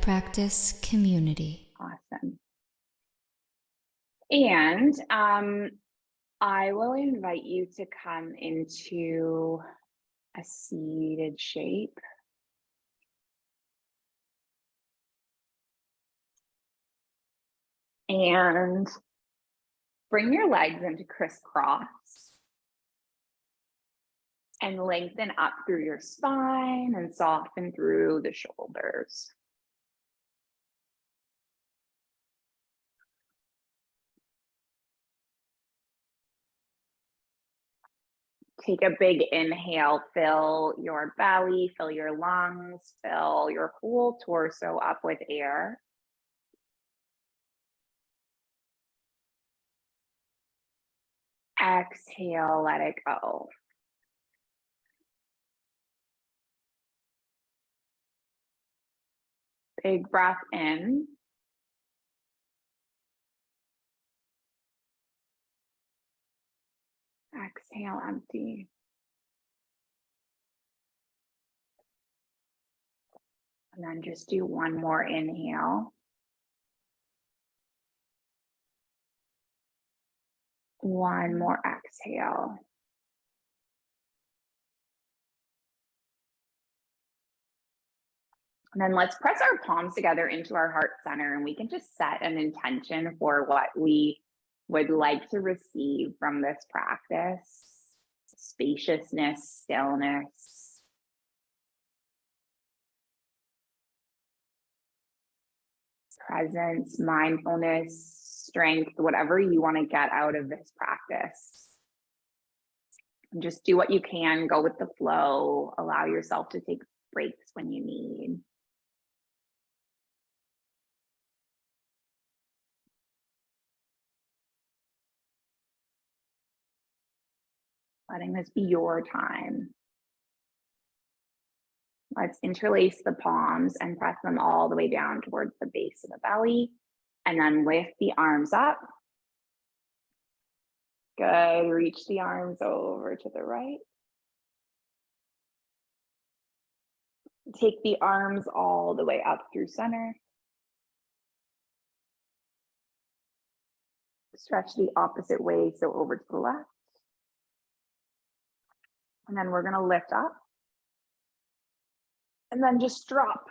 Practice community. Awesome. And I will invite you to come into a seated shape. And bring your legs into crisscross and lengthen up through your spine and soften through the shoulders. Take a big inhale, fill your belly, fill your lungs, fill your whole torso up with air. Exhale, let it go. Big breath in. Exhale, empty. And then just do one more inhale. One more exhale. And then let's press our palms together into our heart center, and we can just set an intention for what we would like to receive from this practice. Spaciousness, stillness. Presence, mindfulness, strength, whatever you want to get out of this practice. And just do what you can, go with the flow, allow yourself to take breaks when you need. Letting this be your time. Let's interlace the palms and press them all the way down towards the base of the belly. And then lift the arms up. Good, reach the arms over to the right. Take the arms all the way up through center. Stretch the opposite way, so over to the left. And then we're gonna lift up. And then just drop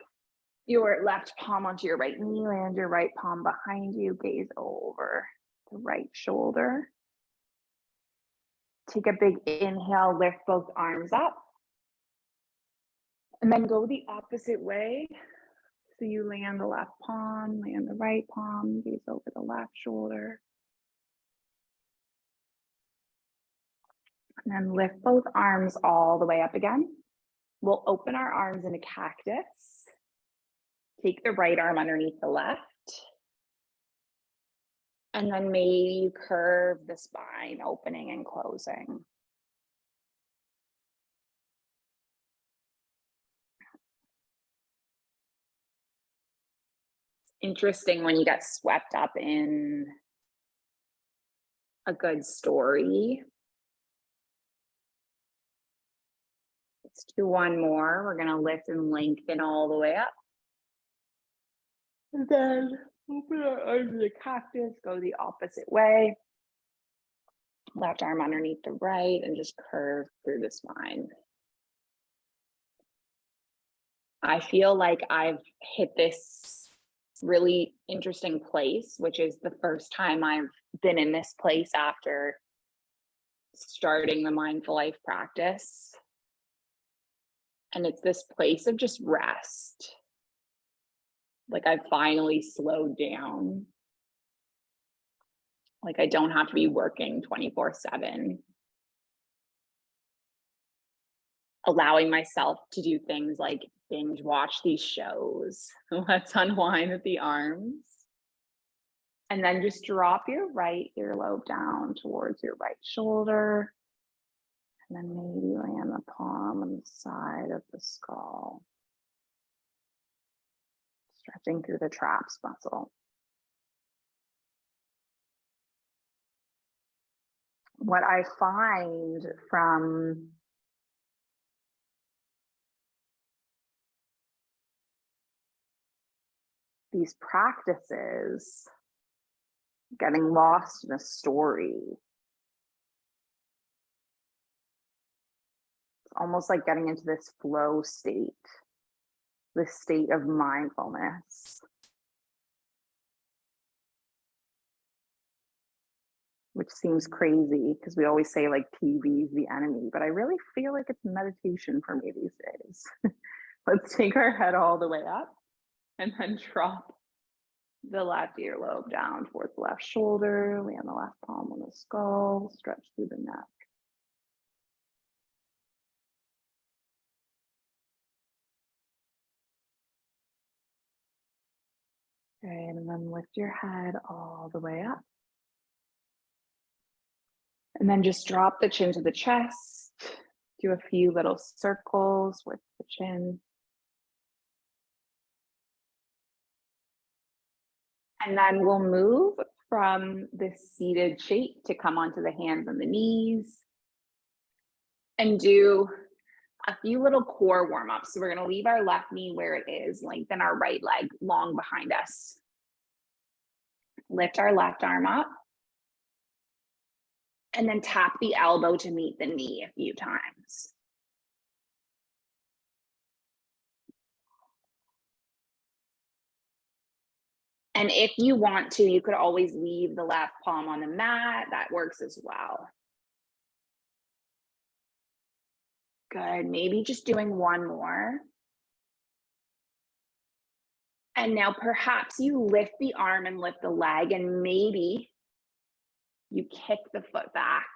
your left palm onto your right knee, land your right palm behind you, gaze over the right shoulder. Take a big inhale, lift both arms up. And then go the opposite way. So you land the left palm, land the right palm, gaze over the left shoulder. And then lift both arms all the way up again. We'll open our arms in a cactus. Take the right arm underneath the left. And then maybe you curve the spine, opening and closing. It's interesting when you get swept up in a good story. Let's do one more. We're gonna lift and lengthen all the way up. And then open our arms to the cactus, go the opposite way. Left arm underneath the right and just curve through the spine. I feel like I've hit this really interesting place, which is the first time I've been in this place after starting the mindful life practice. And it's this place of just rest. Like I've finally slowed down. Like I don't have to be working 24/7. Allowing myself to do things like binge watch these shows. Let's unwind with the arms. And then just drop your right earlobe down towards your right shoulder. And then maybe land the palm on the side of the skull. Stretching through the traps muscle. What I find from these practices, getting lost in a story. It's almost like getting into this flow state, this state of mindfulness, which seems crazy because we always say like TV is the enemy, but I really feel like it's meditation for me these days. Let's take our head all the way up and then drop the left earlobe down towards the left shoulder, land the left palm on the skull, stretch through the neck. Okay, and then lift your head all the way up. And then just drop the chin to the chest. Do a few little circles with the chin. And then we'll move from this seated shape to come onto the hands and the knees and do a few little core warm-ups. So we're going to leave our left knee where it is, lengthen our right leg long behind us. Lift our left arm up. And then tap the elbow to meet the knee a few times. And if you want to, you could always leave the left palm on the mat. That works as well. Good. Maybe just doing one more. And now perhaps you lift the arm and lift the leg, and maybe you kick the foot back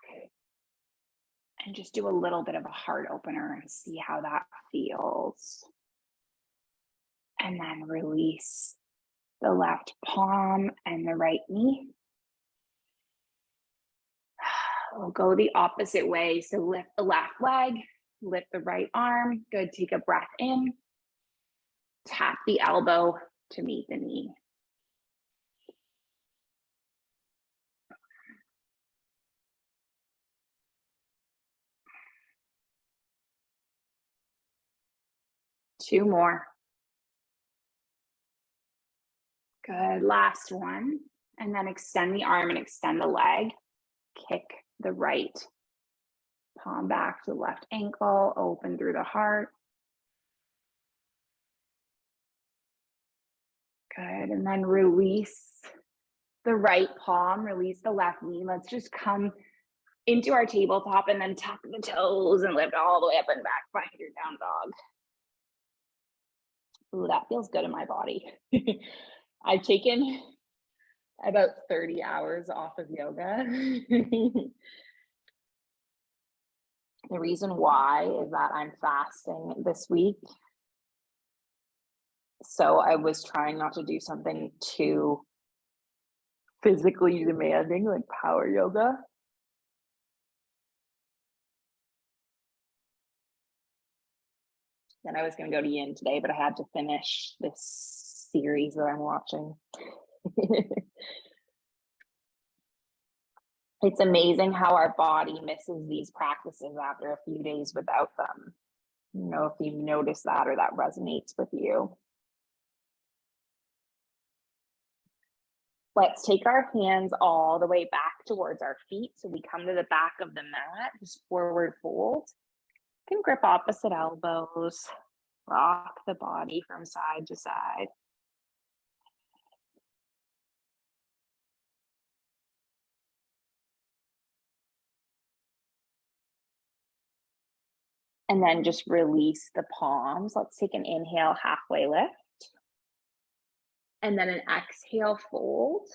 and just do a little bit of a heart opener and see how that feels. And then release the left palm and the right knee. We'll go the opposite way. So lift the left leg, lift the right arm. Good. Take a breath in. Tap the elbow to meet the knee. Two more. Good. Last one. And then extend the arm and extend the leg. Kick the right palm back to the left ankle, open through the heart. Good. And then release the right palm, release the left knee. Let's just come into our tabletop and then tuck the toes and lift all the way up and back. Find your down dog. Ooh, that feels good in my body. I've taken about 30 hours off of yoga. The reason why is that I'm fasting this week. So I was trying not to do something too physically demanding, like power yoga. Then I was going to go to yin today, but I had to finish this series that I'm watching. It's amazing how our body misses these practices after a few days without them. You know, if you've noticed that or that resonates with you. Let's take our hands all the way back towards our feet. So we come to the back of the mat, just forward fold. You can grip opposite elbows, rock the body from side to side. And then just release the palms. Let's take an inhale, halfway lift. And then an exhale, fold.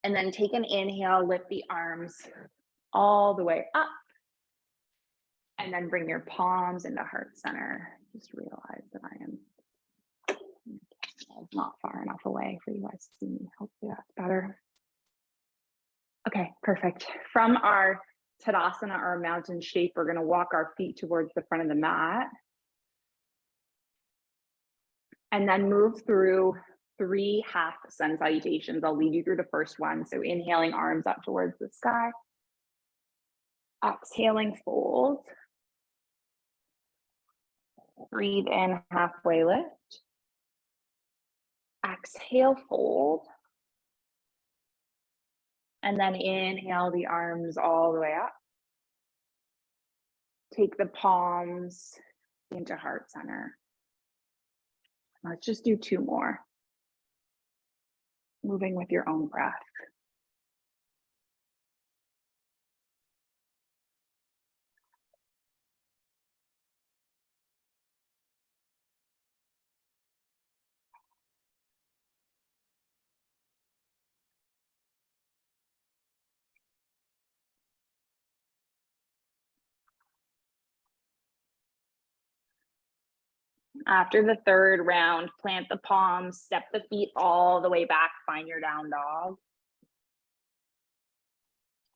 And then take an inhale, lift the arms all the way up. And then bring your palms into heart center. Just realize that I am not far enough away for you guys to see me. Hopefully that's better. Okay, perfect. From our Tadasana, our mountain shape, we're going to walk our feet towards the front of the mat. And then move through 3 half sun salutations. I'll lead you through the first one. So inhaling, arms up towards the sky. Exhaling, fold. Breathe in, halfway lift. Exhale, fold. And then inhale the arms all the way up. Take the palms into heart center. Let's just do 2 more. Moving with your own breath. After the 3rd round, plant the palms, step the feet all the way back, find your down dog.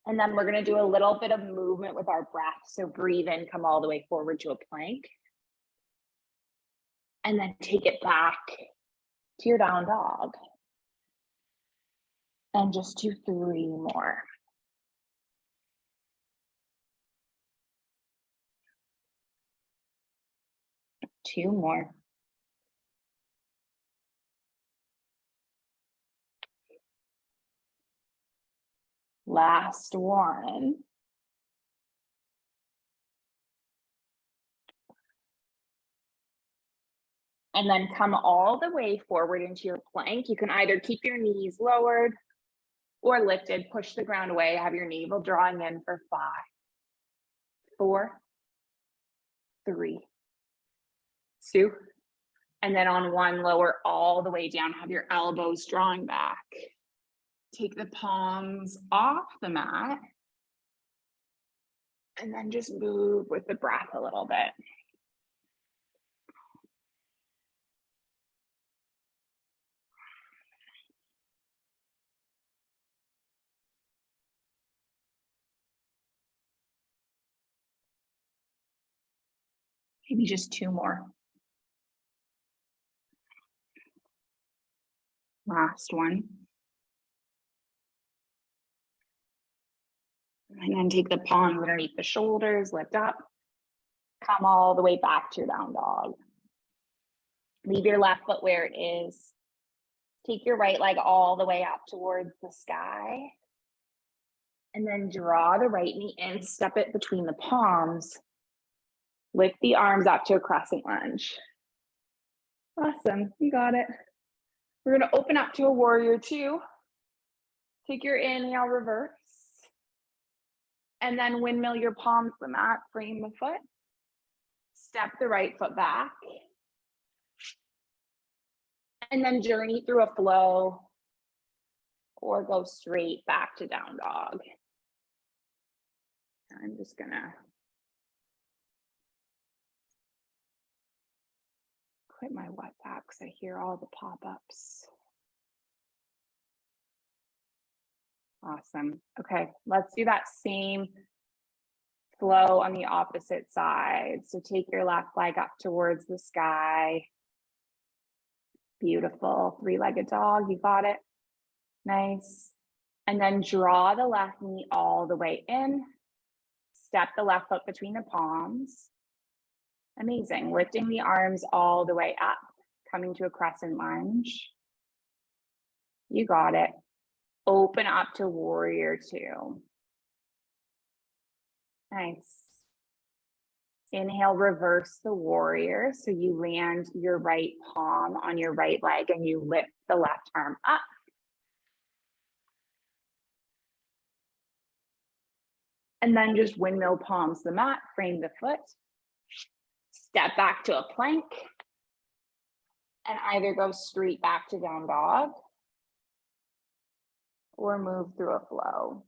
And then we're gonna do a little bit of movement with our breath. So breathe in, come all the way forward to a plank. And then take it back to your down dog. And just do 3 more. Two more. Last one. And then come all the way forward into your plank. You can either keep your knees lowered or lifted, push the ground away, have your navel drawing in for 5, 4, 3, 2, and then on 1, lower all the way down, have your elbows drawing back. Take the palms off the mat, and then just move with the breath a little bit. Maybe just 2 more. Last one. And then take the palms underneath the shoulders, lift up. Come all the way back to your down dog. Leave your left foot where it is. Take your right leg all the way up towards the sky. And then draw the right knee in, step it between the palms. Lift the arms up to a crescent lunge. Awesome, you got it. We're gonna open up to a warrior 2. Take your inhale, reverse. And then windmill your palms to the mat, frame the foot. Step the right foot back. And then journey through a flow or go straight back to down dog. I'm just gonna quit my WhatsApp because I hear all the pop-ups. Awesome. Okay, let's do that same flow on the opposite side. So take your left leg up towards the sky. Beautiful. 3-legged dog, you got it. Nice. And then draw the left knee all the way in. Step the left foot between the palms. Amazing. Lifting the arms all the way up, coming to a crescent lunge. You got it. Open up to warrior 2. Nice. Inhale, reverse the warrior. So you land your right palm on your right leg and you lift the left arm up. And then just windmill palms to the mat, frame the foot. Step back to a plank. And either go straight back to down dog or move through a flow.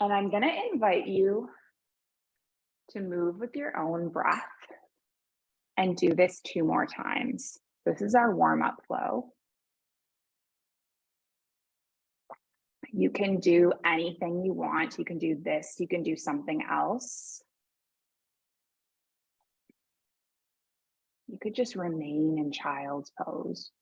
And I'm going to invite you to move with your own breath and do this 2 more times. This is our warm-up flow. You can do anything you want. You can do this, you can do something else. You could just remain in child's pose.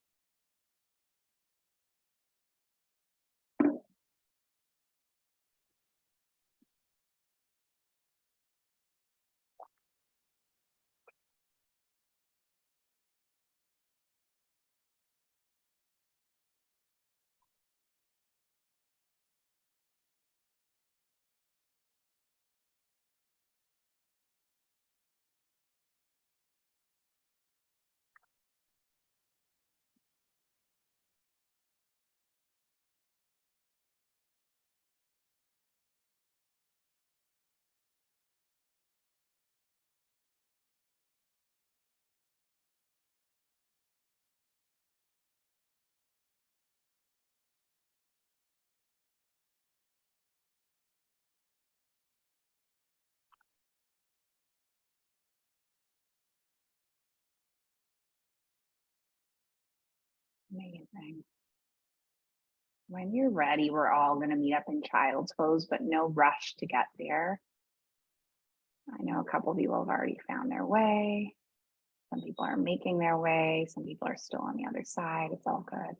Amazing. When you're ready, we're all going to meet up in child's pose, but no rush to get there. I know a couple of people have already found their way. Some people are making their way. Some people are still on the other side. It's all good.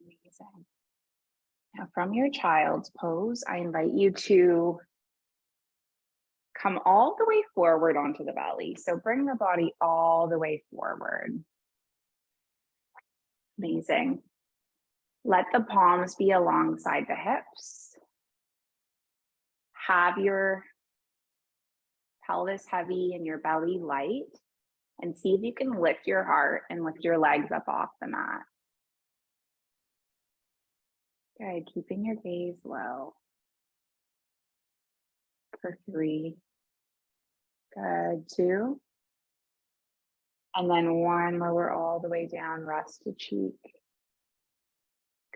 Amazing. Now, from your child's pose, I invite you to come all the way forward onto the belly. So bring the body all the way forward. Amazing. Let the palms be alongside the hips. Have your pelvis heavy and your belly light, and see if you can lift your heart and lift your legs up off the mat. Good, keeping your gaze low. For 3. Good, 2. And then 1, lower all the way down, rest the cheek.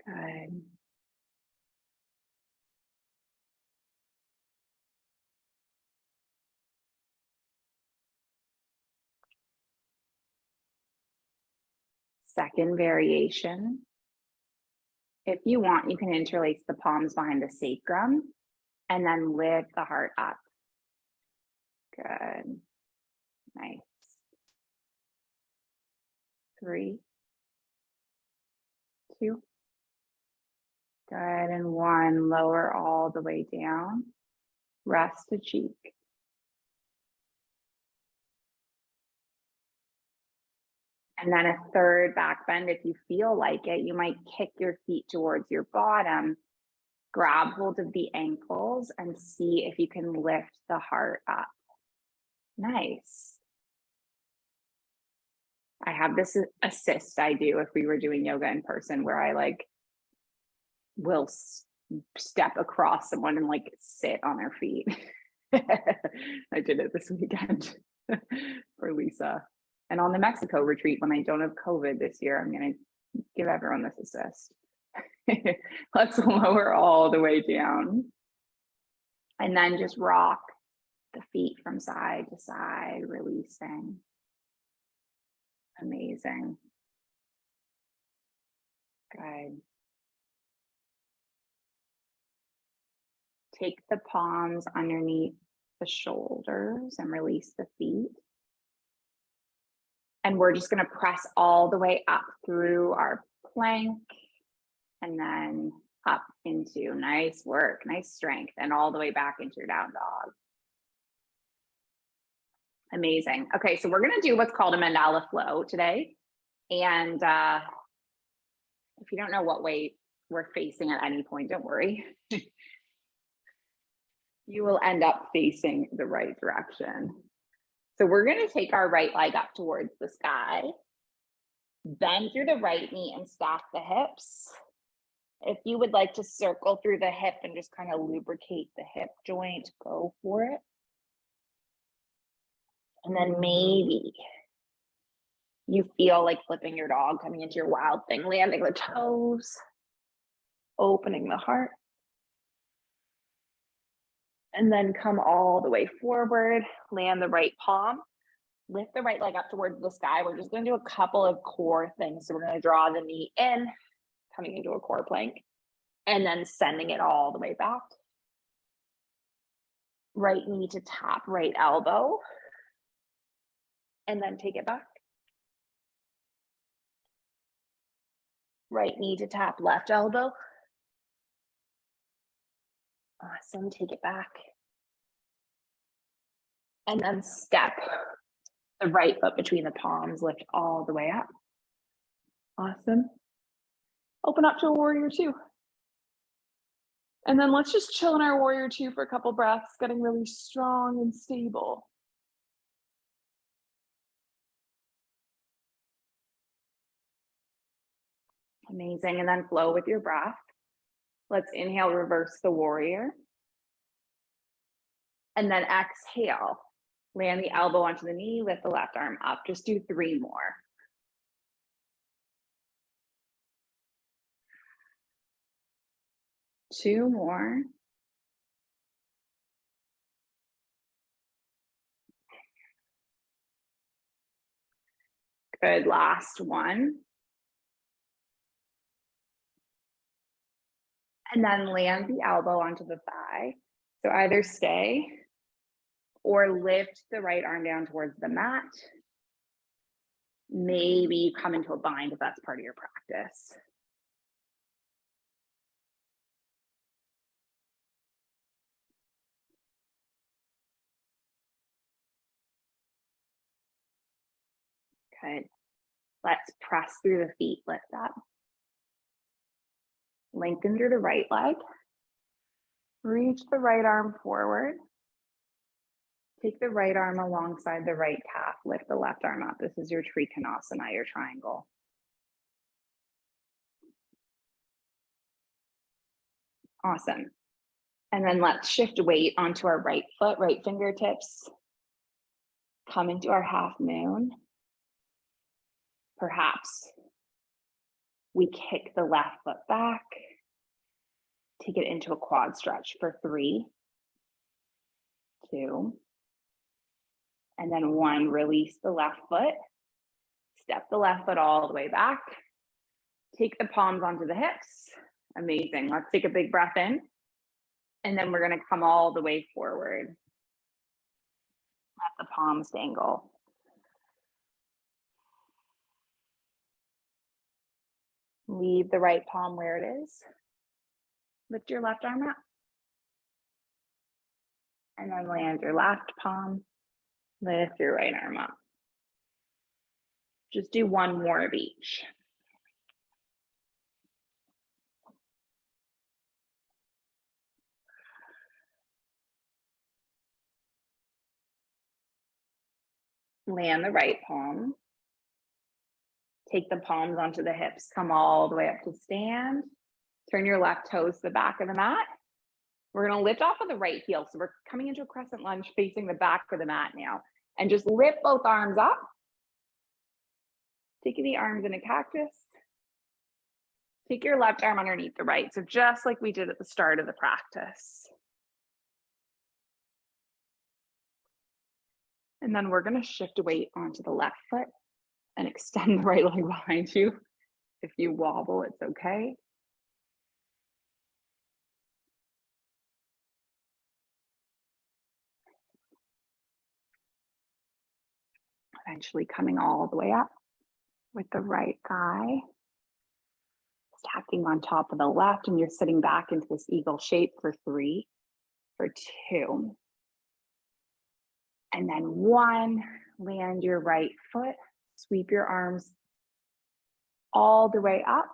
Good. Second variation. If you want, you can interlace the palms behind the sacrum and then lift the heart up. Good. Nice. 3, 2. Good. And 1, lower all the way down. Rest the cheek. And then a third back bend. If you feel like it, you might kick your feet towards your bottom, grab hold of the ankles, and see if you can lift the heart up. Nice. I have this assist I do if we were doing yoga in person, where I will step across someone and sit on their feet. I did it this weekend for Lisa. And on the Mexico retreat, when I don't have COVID this year, I'm going to give everyone this assist. Let's lower all the way down. And then just rock the feet from side to side, releasing. Amazing. Good. Take the palms underneath the shoulders and release the feet. And we're just going to press all the way up through our plank and then up into nice work, nice strength, and all the way back into your down dog. Amazing. Okay, so we're going to do what's called a mandala flow today. And if you don't know what way we're facing at any point, don't worry. You will end up facing the right direction. So we're going to take our right leg up towards the sky, bend through the right knee and stack the hips. If you would like to circle through the hip and just kind of lubricate the hip joint, go for it. And then maybe you feel like flipping your dog, coming into your wild thing, landing the toes, opening the heart. And then come all the way forward, land the right palm, lift the right leg up towards the sky. We're just going to do a couple of core things. So we're going to draw the knee in, coming into a core plank, and then sending it all the way back. Right knee to tap right elbow, and then take it back. Right knee to tap left elbow. Awesome, take it back. And then step the right foot between the palms, lift all the way up. Awesome. Open up to a warrior 2. And then let's just chill in our warrior 2 for a couple breaths, getting really strong and stable. Amazing. And then flow with your breath. Let's inhale, reverse the warrior. And then exhale. Land the elbow onto the knee, lift the left arm up. Just do 3 more. Two more. Good, last one. And then land the elbow onto the thigh. So either stay or lift the right arm down towards the mat. Maybe you come into a bind if that's part of your practice. Good. Let's press through the feet, lift up. Lengthen through the right leg. Reach the right arm forward. Take the right arm alongside the right calf. Lift the left arm up. This is your Trikonasana, your triangle. Awesome. And then let's shift weight onto our right foot, right fingertips. Come into our half moon. Perhaps we kick the left foot back. Take it into a quad stretch for 3, 2, and then 1. Release the left foot. Step the left foot all the way back. Take the palms onto the hips. Amazing. Let's take a big breath in. And then we're going to come all the way forward. Let the palms dangle. Leave the right palm where it is. Lift your left arm up. And then land your left palm. Lift your right arm up. Just do 1 more of each. Land the right palm. Take the palms onto the hips. Come all the way up to stand. Turn your left toes to the back of the mat. We're going to lift off of the right heel. So we're coming into a crescent lunge facing the back of the mat now. And just lift both arms up. Take the arms in a cactus. Take your left arm underneath the right. So just like we did at the start of the practice. And then we're going to shift weight onto the left foot and extend the right leg behind you. If you wobble, it's okay. Eventually coming all the way up with the right thigh. Stacking on top of the left, and you're sitting back into this eagle shape for 3, for 2. And then 1, land your right foot, sweep your arms all the way up.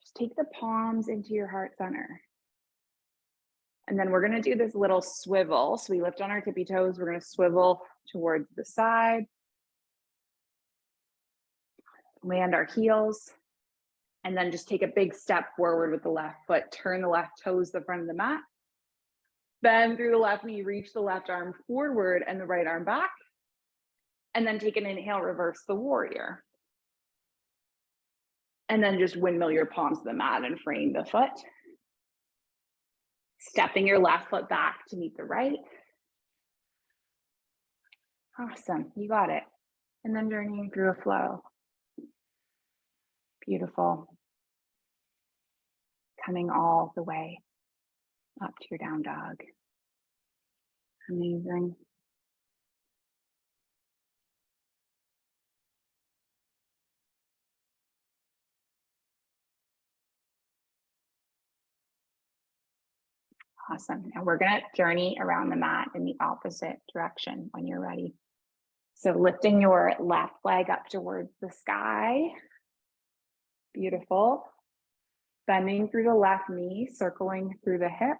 Just take the palms into your heart center. And then we're going to do this little swivel. So we lift on our tippy toes. We're going to swivel towards the side. Land our heels. And then just take a big step forward with the left foot. Turn the left toes to the front of the mat. Bend through the left knee. Reach the left arm forward and the right arm back. And then take an inhale, reverse the warrior. And then just windmill your palms to the mat and frame the foot. Stepping your left foot back to meet the right. Awesome, you got it. And then journeying through a flow. Beautiful. Coming all the way up to your down dog. Amazing. Awesome. Now we're going to journey around the mat in the opposite direction when you're ready. So lifting your left leg up towards the sky. Beautiful. Bending through the left knee, circling through the hip.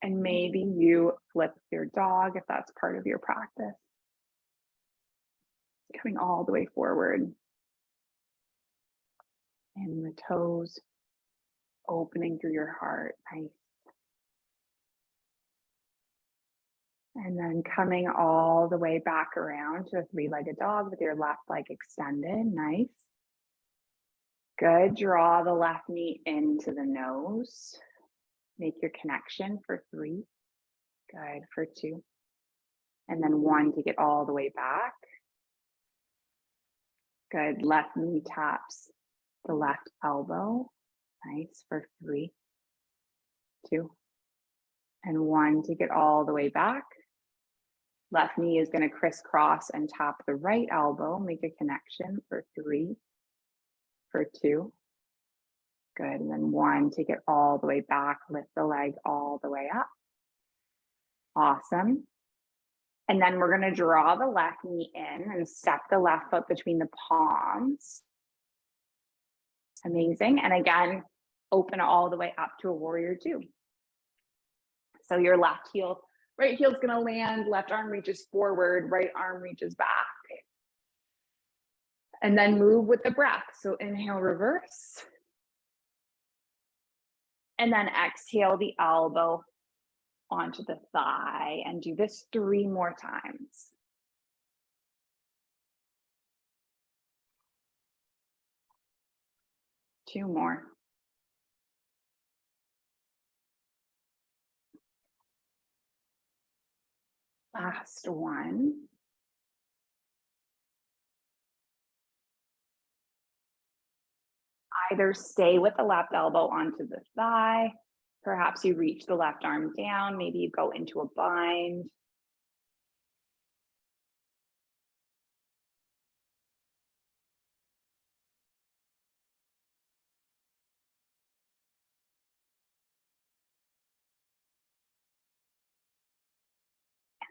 And maybe you flip your dog if that's part of your practice. Coming all the way forward. And the toes opening through your heart. Nice. And then coming all the way back around to a three-legged dog with your left leg extended. Nice. Good. Draw the left knee into the nose. Make your connection for 3. Good. For 2. And then 1 to get all the way back. Good. Left knee taps the left elbow. Nice. For 3, 2, and 1 to get all the way back. Left knee is going to crisscross and tap the right elbow. Make a connection for 3, for 2. Good. And then 1 to get all the way back. Lift the leg all the way up. Awesome. And then we're going to draw the left knee in and step the left foot between the palms. Amazing. And again, open all the way up to a warrior 2. So your left heel, right heel is going to land, left arm reaches forward, right arm reaches back. And then move with the breath. So inhale, reverse. And then exhale the elbow onto the thigh, and do this 3 more times. Two more. Last one. Either stay with the left elbow onto the thigh. Perhaps you reach the left arm down. Maybe you go into a bind.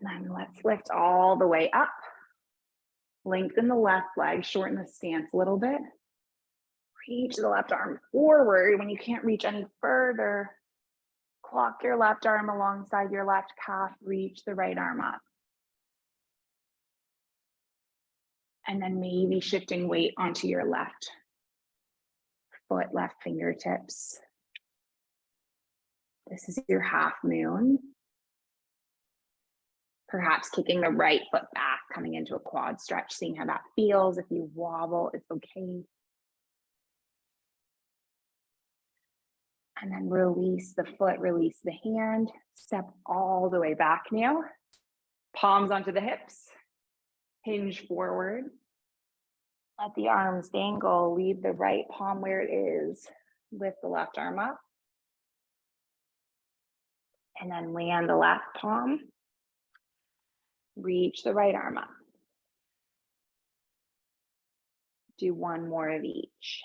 And then let's lift all the way up. Lengthen the left leg, shorten the stance a little bit. Reach the left arm forward. When you can't reach any further, clock your left arm alongside your left calf, reach the right arm up. And then maybe shifting weight onto your left foot, left fingertips. This is your half moon. Perhaps kicking the right foot back, coming into a quad stretch, seeing how that feels. If you wobble, it's okay. And then release the foot, release the hand. Step all the way back now. Palms onto the hips. Hinge forward. Let the arms dangle. Leave the right palm where it is. Lift the left arm up. And then land the left palm. Reach the right arm up. Do 1 more of each.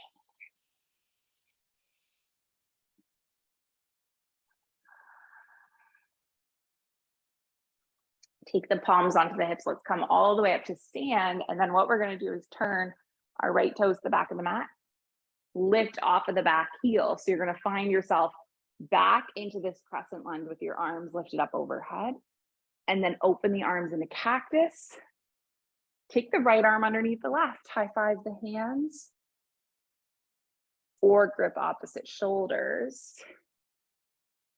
Take the palms onto the hips. Let's come all the way up to stand. And then what we're going to do is turn our right toes to the back of the mat. Lift off of the back heel. So you're going to find yourself back into this crescent lunge with your arms lifted up overhead. And then open the arms into cactus. Take the right arm underneath the left. High five the hands. Or grip opposite shoulders.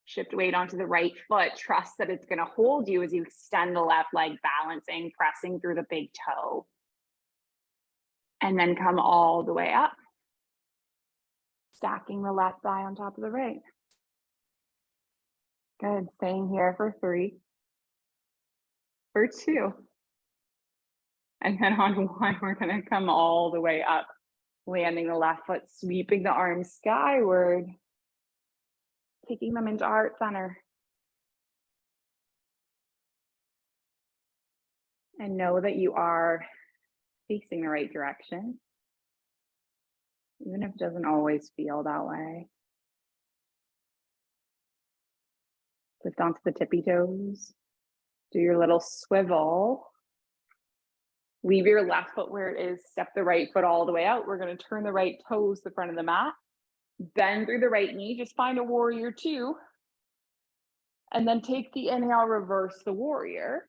Shift weight onto the right foot. Trust that it's going to hold you as you extend the left leg, balancing, pressing through the big toe. And then come all the way up. Stacking the left thigh on top of the right. Good. Staying here for 3. For 2. And then on 1, we're going to come all the way up, landing the left foot, sweeping the arms skyward, taking them into heart center. And know that you are facing the right direction, even if it doesn't always feel that way. Lift onto the tippy toes. Do your little swivel. Leave your left foot where it is. Step the right foot all the way out. We're going to turn the right toes to the front of the mat. Bend through the right knee. Just find a warrior 2. And then take the inhale, reverse the warrior.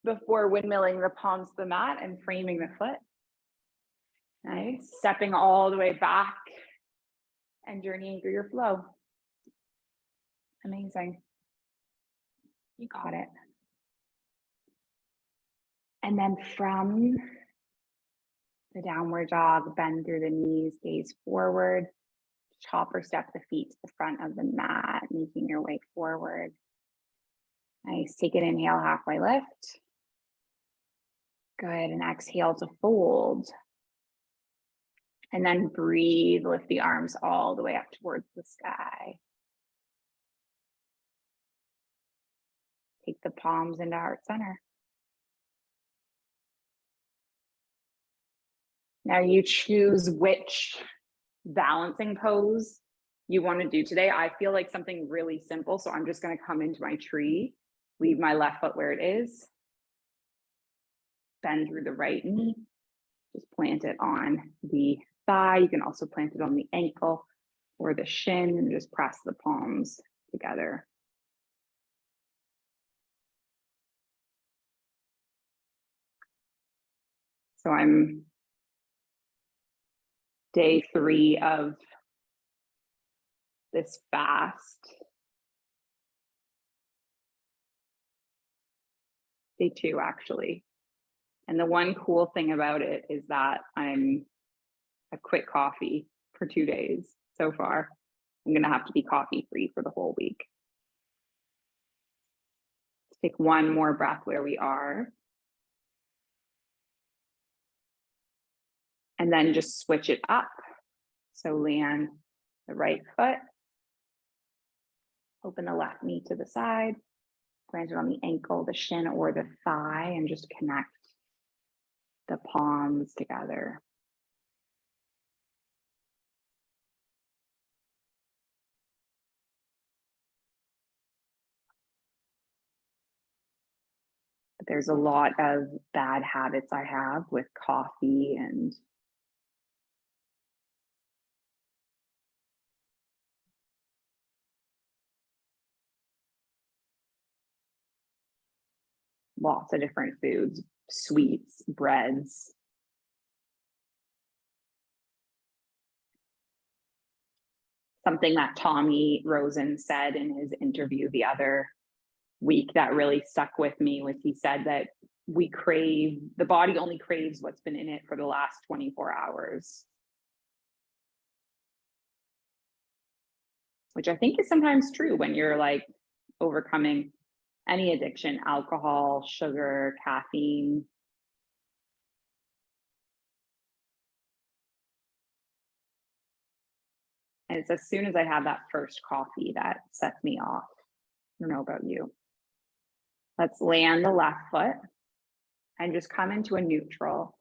Before windmilling the palms to the mat and framing the foot. Nice. Stepping all the way back and journeying through your flow. Amazing. You got it. And then from the downward dog, bend through the knees, gaze forward, chopper step the feet to the front of the mat, making your way forward. Nice. Take an inhale, halfway lift. Good. And exhale to fold. And then breathe, lift the arms all the way up towards the sky. Take the palms into heart center. Now you choose which balancing pose you want to do today. I feel like something really simple, so I'm just going to come into my tree, leave my left foot where it is, bend through the right knee, just plant it on the thigh. You can also plant it on the ankle or the shin and just press the palms together. So I'm day 3 of this fast. Day 2, actually. And the one cool thing about it is that I quit coffee for 2 days so far. I'm going to have to be coffee free for the whole week. Let's take one more breath where we are. And then just switch it up. So land the right foot, open the left knee to the side, plant it on the ankle, the shin, or the thigh, and just connect the palms together. There's a lot of bad habits I have with coffee and lots of different foods, sweets, breads. Something that Tommy Rosen said in his interview the other week that really stuck with me was he said that the body only craves what's been in it for the last 24 hours. Which I think is sometimes true when you're like overcoming any addiction, alcohol, sugar, caffeine. And it's as soon as I have that first coffee that sets me off. I don't know about you. Let's land the left foot and just come into a neutral.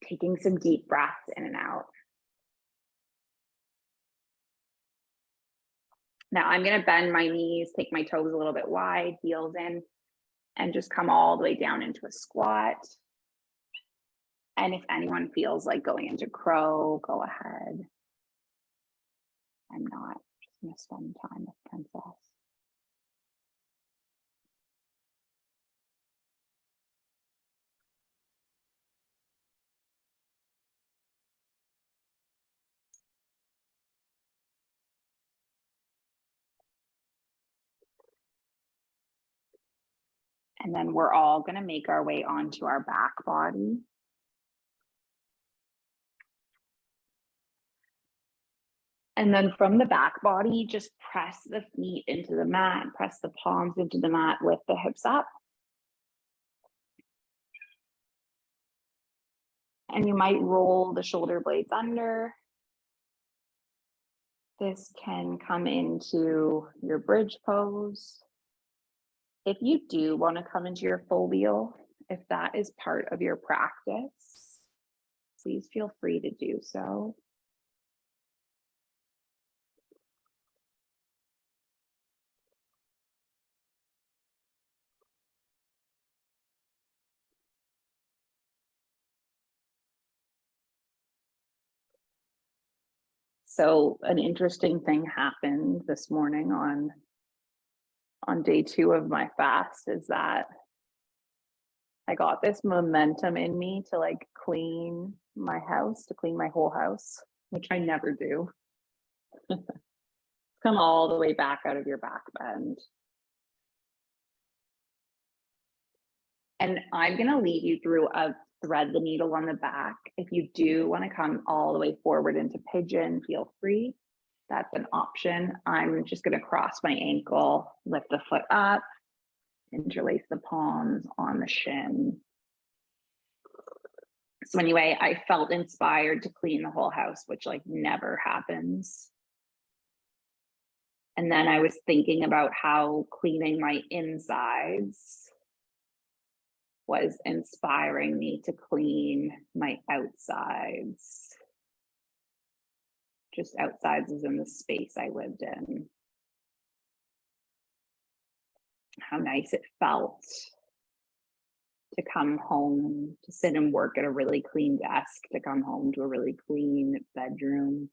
Taking some deep breaths in and out. Now I'm going to bend my knees, take my toes a little bit wide, heels in, and just come all the way down into a squat. And if anyone feels like going into crow, go ahead. I'm not. Just going to spend time with Princess. And then we're all going to make our way onto our back body. And then from the back body, just press the feet into the mat, press the palms into the mat, lift the hips up. And you might roll the shoulder blades under. This can come into your bridge pose. If you do want to come into your full wheel, if that is part of your practice, please feel free to do so. So an interesting thing happened this morning on day 2 of my fast is that I got this momentum in me to like clean my house, to clean my whole house, which I never do. Come all the way back out of your back bend. And I'm going to lead you through a thread the needle on the back. If you do want to come all the way forward into pigeon, feel free. That's an option. I'm just going to cross my ankle, lift the foot up, interlace the palms on the shin. So anyway, I felt inspired to clean the whole house, which like never happens. And then I was thinking about how cleaning my insides was inspiring me to clean my outsides. Just outsides as in the space I lived in. How nice it felt to come home, to sit and work at a really clean desk, to come home to a really clean bedroom.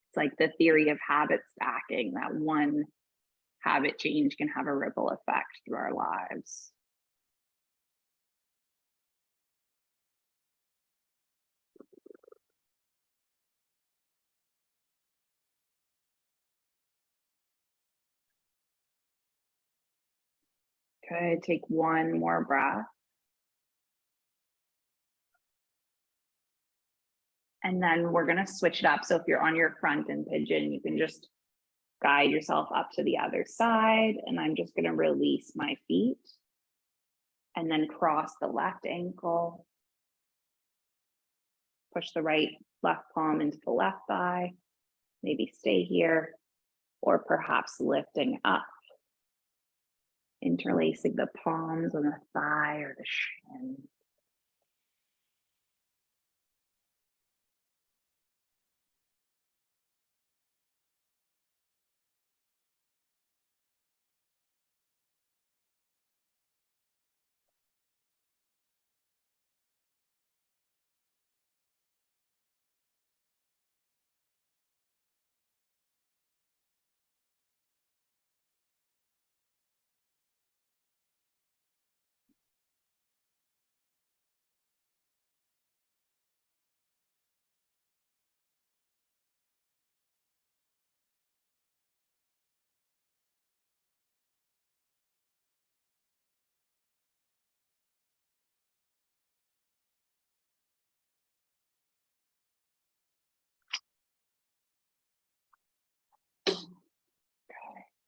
It's like the theory of habit stacking, that one habit change can have a ripple effect through our lives. Good, take one more breath. And then we're gonna switch it up. So if you're on your front in pigeon, you can just guide yourself up to the other side. And I'm just gonna release my feet and then cross the left ankle. Push the left palm into the left thigh. Maybe stay here, or perhaps lifting up, interlacing the palms on the thigh or the shin.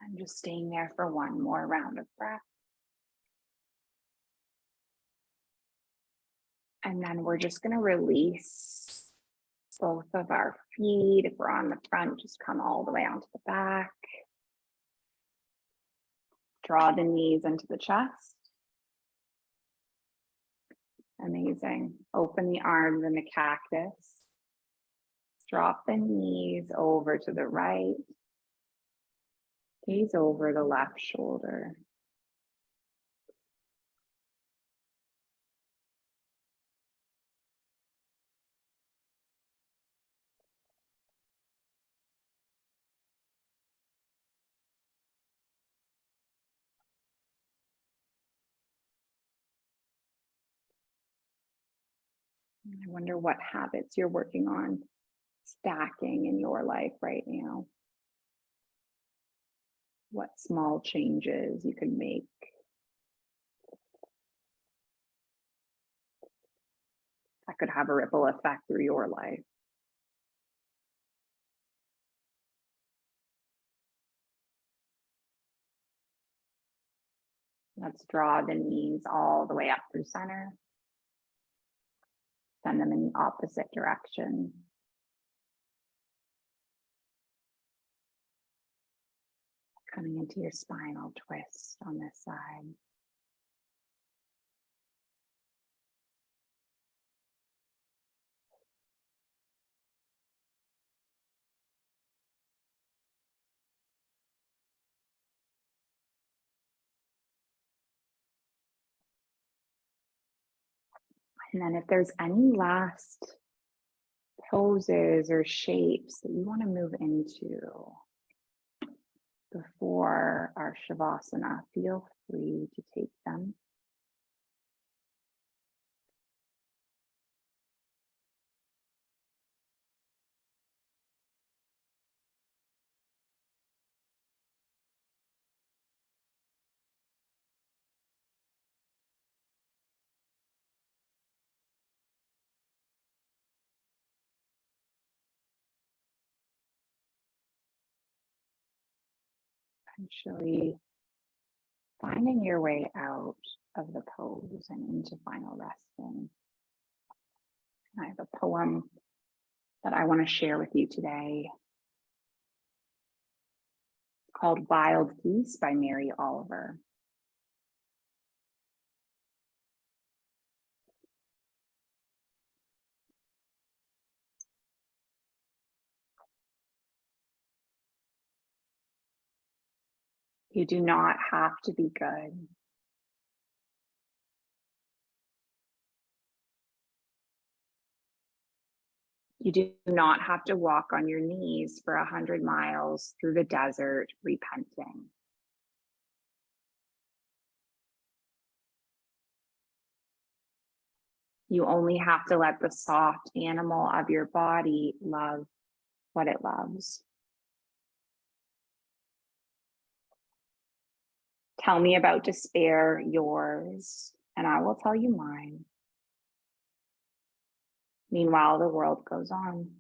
I'm just staying there for one more round of breath. And then we're just going to release both of our feet. If we're on the front, just come all the way onto the back. Draw the knees into the chest. Amazing. Open the arms in the cactus. Drop the knees over to the right. Gaze over the left shoulder. I wonder what habits you're working on stacking in your life right now. What small changes you can make. That could have a ripple effect through your life. Let's draw the knees all the way up through center. Send them in the opposite direction. Coming into your spinal twist on this side. And then if there's any last poses or shapes that you want to move into before our Shavasana, feel free to take them. Eventually finding your way out of the pose and into final resting. I have a poem that I want to share with you today called Wild Geese by Mary Oliver. You do not have to be good. You do not have to walk on your knees for 100 miles through the desert repenting. You only have to let the soft animal of your body love what it loves. Tell me about despair, yours, and I will tell you mine. Meanwhile, the world goes on.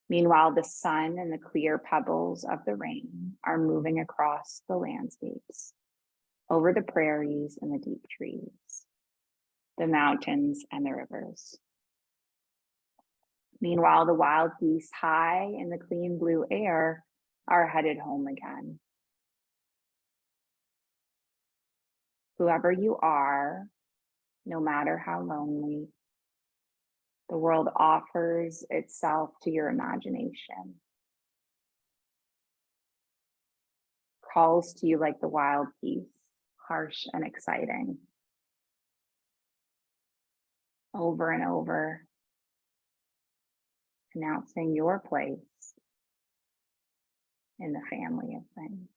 Meanwhile, the sun and the clear pebbles of the rain are moving across the landscapes, over the prairies and the deep trees, the mountains and the rivers. Meanwhile, the wild geese high in the clean blue air are headed home again. Whoever you are, no matter how lonely, the world offers itself to your imagination, calls to you like the wild geese, harsh and exciting. Over and over, announcing your place in the family of things.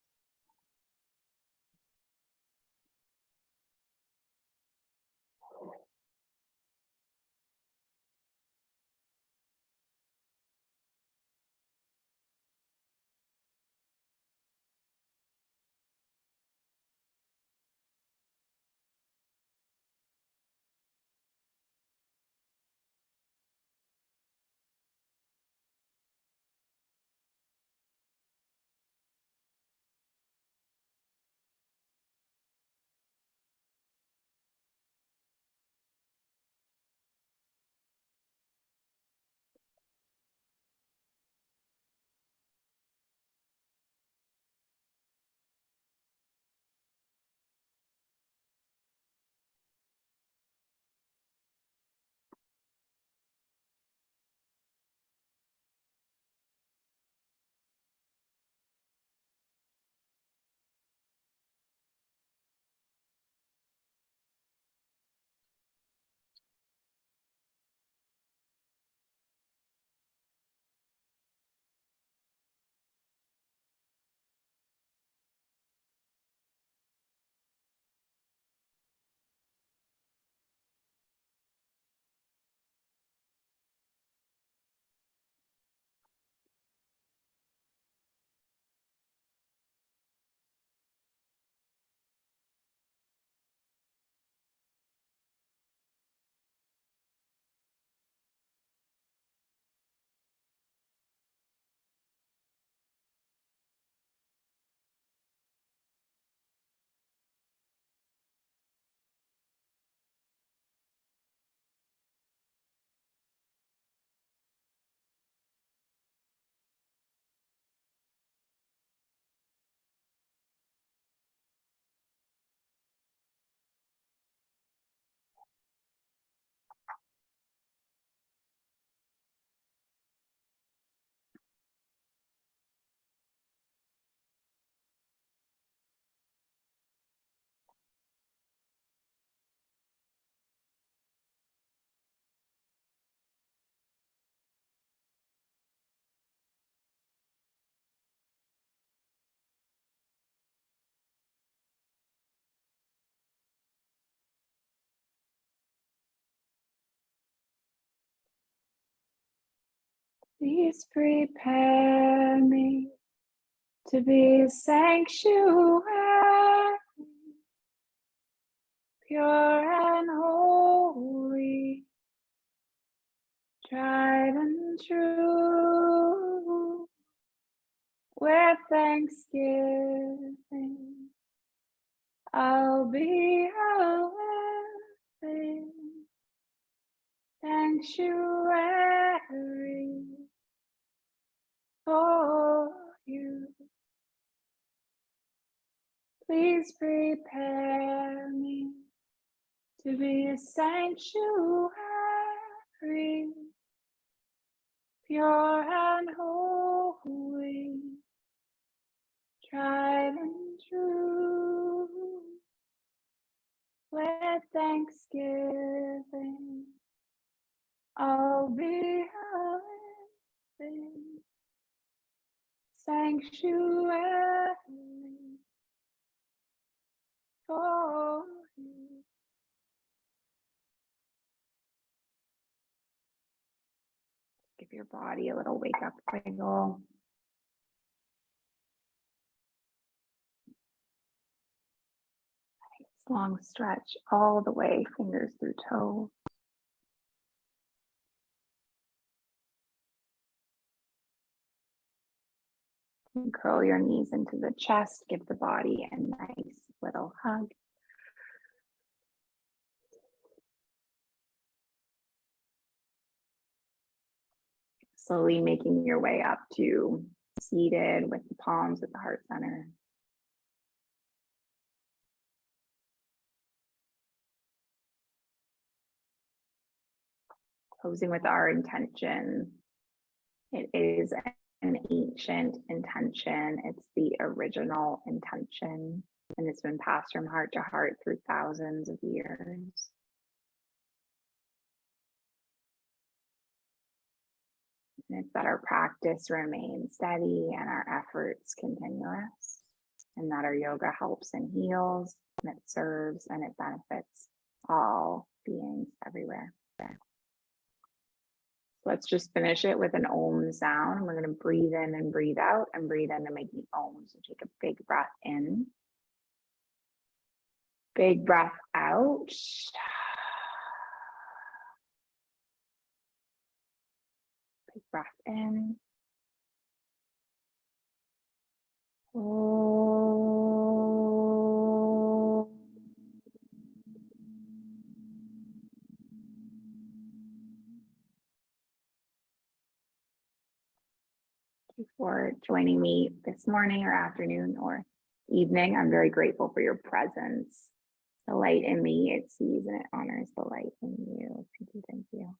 Please prepare me to be a sanctuary, pure and holy, tried and true, with thanksgiving. I'll be a living sanctuary for you. Please prepare me to be a sanctuary, pure and holy, tried and true, with thanksgiving. I'll be a living sanctuary for you. Give your body a little wake up wiggle. Nice long stretch all the way, fingers through toes. And curl your knees into the chest. Give the body a nice little hug. Slowly making your way up to seated with the palms at the heart center. Closing with our intention. It is an ancient intention. It's the original intention, and it's been passed from heart to heart through thousands of years. And it's that our practice remains steady and our efforts continuous, and that our yoga helps and heals, and it serves and it benefits all beings everywhere. Let's just finish it with an Om sound. We're going to breathe in and breathe out, and breathe in to make the Om. So take a big breath in. Big breath out. Big breath in. Oh. Thank you for joining me this morning or afternoon or evening. I'm very grateful for your presence. The light in me, it sees and it honors the light in you. Thank you. Thank you.